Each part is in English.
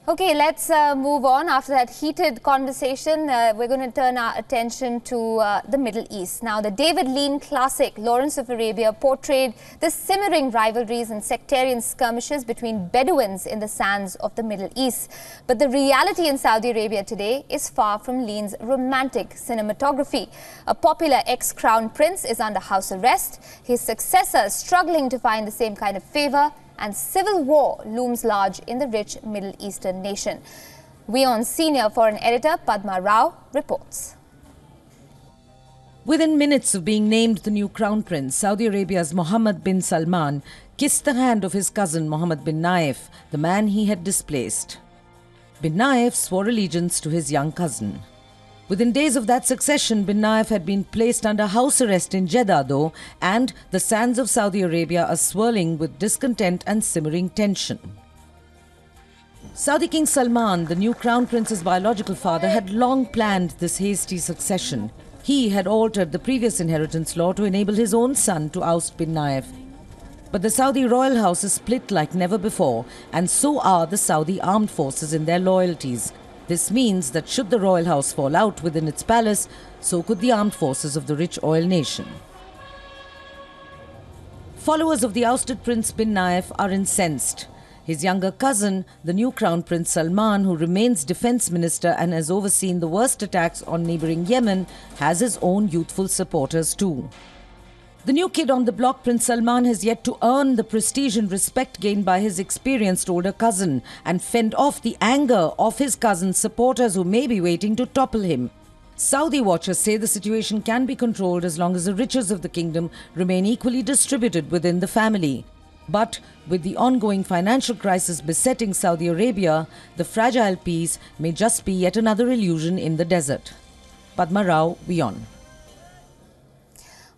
Okay, let's move on. After that heated conversation, we're going to turn our attention to the Middle East. Now, the David Lean classic, Lawrence of Arabia, portrayed the simmering rivalries and sectarian skirmishes between Bedouins in the sands of the Middle East. But the reality in Saudi Arabia today is far from Lean's romantic cinematography. A popular ex-crown prince is under house arrest, his successor struggling to find the same kind of favor, and civil war looms large in the rich Middle Eastern nation. WION senior foreign editor Padma Rao reports. Within minutes of being named the new crown prince, Saudi Arabia's Mohammed bin Salman kissed the hand of his cousin Mohammed bin Naif, the man he had displaced. Bin Naif swore allegiance to his young cousin. Within days of that succession, bin Naif had been placed under house arrest in Jeddah, though, and the sands of Saudi Arabia are swirling with discontent and simmering tension. Saudi King Salman, the new crown prince's biological father, had long planned this hasty succession. He had altered the previous inheritance law to enable his own son to oust bin Naif. But the Saudi royal house is split like never before, and so are the Saudi armed forces in their loyalties. This means that should the royal house fall out within its palace, so could the armed forces of the rich oil nation. Followers of the ousted Prince bin Naif are incensed. His younger cousin, the new Crown Prince Salman, who remains defense minister and has overseen the worst attacks on neighboring Yemen, has his own youthful supporters too. The new kid on the block, Prince Salman, has yet to earn the prestige and respect gained by his experienced older cousin and fend off the anger of his cousin's supporters who may be waiting to topple him. Saudi watchers say the situation can be controlled as long as the riches of the kingdom remain equally distributed within the family. But with the ongoing financial crisis besetting Saudi Arabia, the fragile peace may just be yet another illusion in the desert. Padma Rao, WION.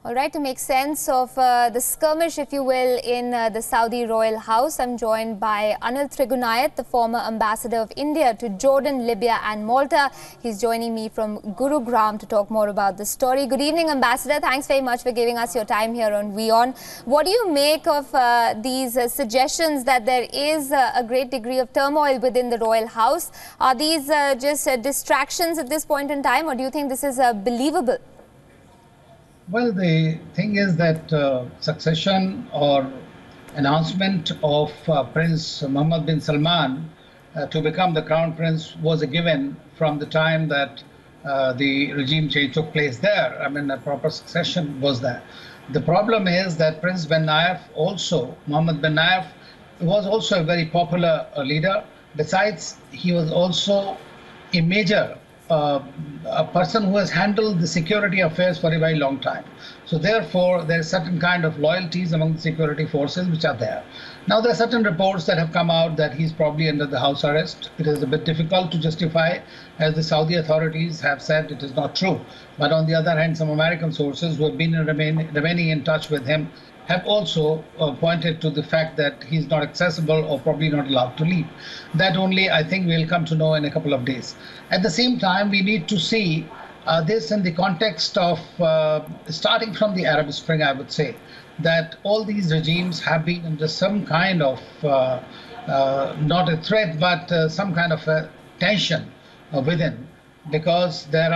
All right, to make sense of the skirmish, if you will, in the Saudi royal house, I'm joined by Anil Trigunayat, the former ambassador of India to Jordan, Libya and Malta. He's joining me from Gurugram to talk more about the story. Good evening, Ambassador. Thanks very much for giving us your time here on WION. What do you make of these suggestions that there is a great degree of turmoil within the royal house? Are these just distractions at this point in time, or do you think this is believable? Well, the thing is that succession or announcement of Prince Mohammed bin Salman to become the crown prince was a given from the time that the regime change took place there. I mean, a proper succession was there. The problem is that Prince bin Naif also, Mohammed bin Naif, was also a very popular leader. Besides, he was also a major a person who has handled the security affairs for a very long time. So therefore, there is certain kind of loyalties among the security forces which are there. Now, there are certain reports that have come out that he's probably under the house arrest. It is a bit difficult to justify, as the Saudi authorities have said it is not true. But on the other hand, some American sources who have been remaining in touch with him have also pointed to the fact that he's not accessible or probably not allowed to leave. That only, I think, we'll come to know in a couple of days. At the same time, we need to see this in the context of starting from the Arab Spring, I would say, that all these regimes have been under some kind of, not a threat, but some kind of a tension within. Because there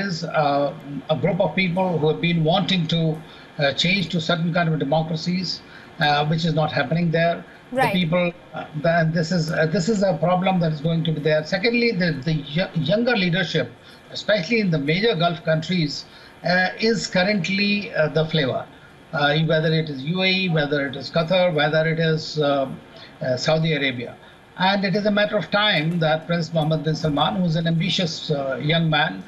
is a group of people who have been wanting to change to certain kind of democracies, which is not happening there. Right. The people, this is a problem that is going to be there. Secondly, the younger leadership, especially in the major Gulf countries, is currently the flavor. Whether it is UAE, whether it is Qatar, whether it is Saudi Arabia. And it is a matter of time that Prince Mohammed bin Salman, who is an ambitious young man,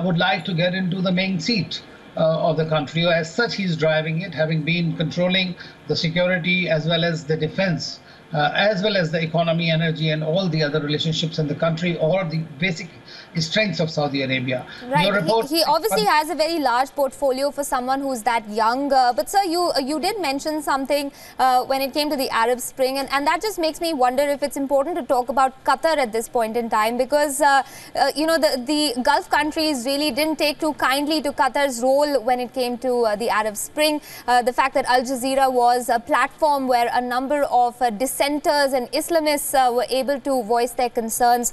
would like to get into the main seat of the country. As such, he's driving it, having been controlling the security as well as the defense, as well as the economy, energy, and all the other relationships in the country, or the basic strengths of Saudi Arabia. Right. He obviously has a very large portfolio for someone who's that young. But sir, you did mention something when it came to the Arab Spring, and that just makes me wonder if it's important to talk about Qatar at this point in time, because you know, the Gulf countries really didn't take too kindly to Qatar's role when it came to the Arab Spring. The fact that Al Jazeera was a platform where a number of dissenters and Islamists were able to voice their concerns.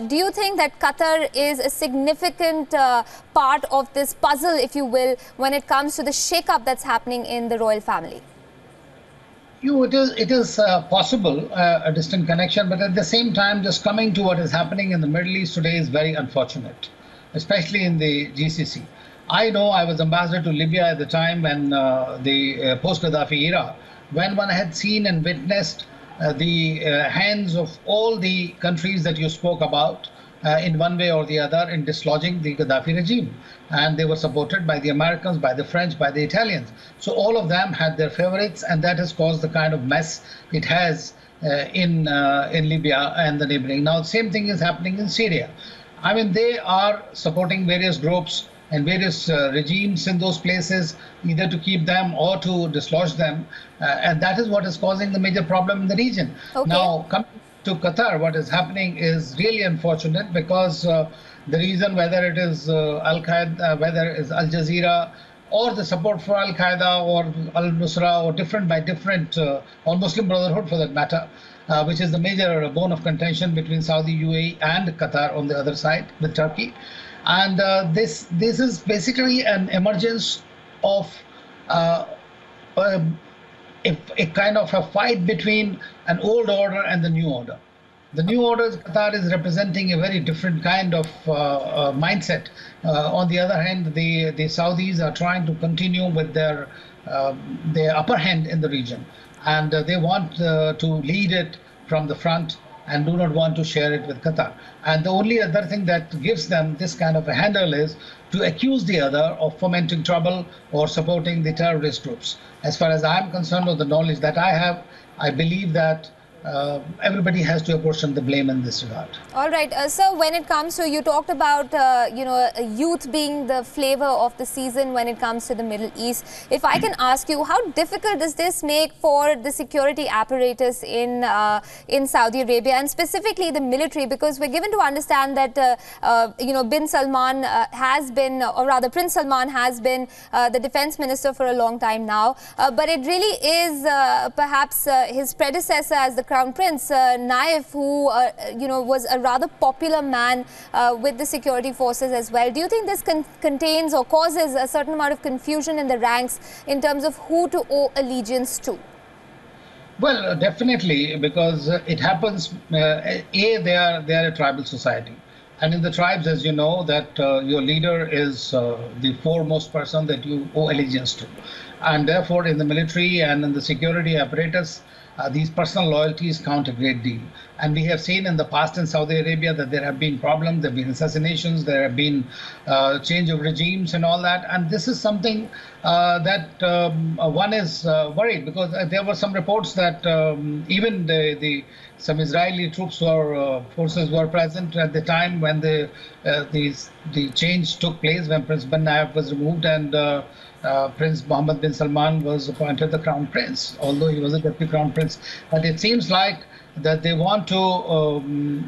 Do you think that Qatar is a significant part of this puzzle, if you will, when it comes to the shake-up that's happening in the royal family? It is possible, a distant connection, but at the same time, just coming to what is happening in the Middle East today is very unfortunate, especially in the GCC. I know I was ambassador to Libya at the time when the post-Gaddafi era, when one had seen and witnessed the hands of all the countries that you spoke about in one way or the other in dislodging the Gaddafi regime. And they were supported by the Americans, by the French, by the Italians. So all of them had their favorites, and that has caused the kind of mess it has in Libya and the neighboring. Now, the same thing is happening in Syria. I mean, they are supporting various groups and various regimes in those places, either to keep them or to dislodge them. And that is what is causing the major problem in the region. Okay. Now, coming to Qatar, what is happening is really unfortunate, because the reason, whether it is Al-Qaeda, whether it is Al Jazeera, or the support for Al-Qaeda or Al-Nusra, or different by different, or Muslim Brotherhood for that matter, which is the major bone of contention between Saudi, UAE and Qatar on the other side with Turkey. And this is basically an emergence of a kind of a fight between an old order and the new order. The new order, Qatar is representing a very different kind of mindset. On the other hand, the Saudis are trying to continue with their upper hand in the region, and they want to lead it from the front and do not want to share it with Qatar. And the only other thing that gives them this kind of a handle is to accuse the other of fomenting trouble or supporting the terrorist groups. As far as I'm concerned, or the knowledge that I have, I believe that everybody has to apportion the blame in this regard. All right. So when it comes to, you talked about, youth being the flavor of the season when it comes to the Middle East. If I can ask you, how difficult does this make for the security apparatus in Saudi Arabia, and specifically the military? Because we're given to understand that, bin Salman has been, or rather Prince Salman has been the defense minister for a long time now. But it really is perhaps his predecessor as the Crown Prince, Naif, who was a rather popular man with the security forces as well. Do you think this contains or causes a certain amount of confusion in the ranks in terms of who to owe allegiance to? Well, definitely, because it happens. They are a tribal society, and in the tribes, as you know, that your leader is the foremost person that you owe allegiance to, and therefore, in the military and in the security apparatus, these personal loyalties count a great deal. And we have seen in the past in Saudi Arabia that there have been problems, there have been assassinations, there have been change of regimes and all that. And this is something that one is worried, because there were some reports that even some Israeli troops or forces were present at the time when the change took place, when Prince bin Naif was removed and Prince Mohammed bin Salman was appointed the Crown Prince, although he was a deputy Crown Prince. But it seems like that they want to,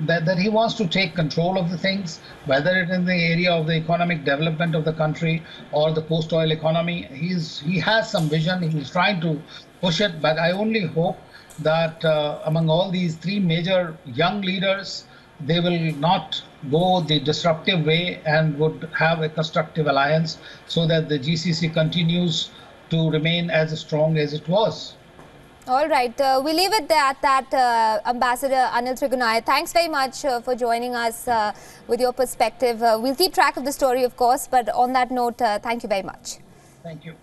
that he wants to take control of the things, whether it's in the area of the economic development of the country or the post-oil economy. He has some vision, he's trying to push it, but I only hope that among all these three major young leaders, they will not go the disruptive way and would have a constructive alliance so that the GCC continues to remain as strong as it was. All right. We leave it at that, Ambassador Anil Trigunai. Thanks very much for joining us with your perspective. We'll keep track of the story, of course, but on that note, thank you very much. Thank you.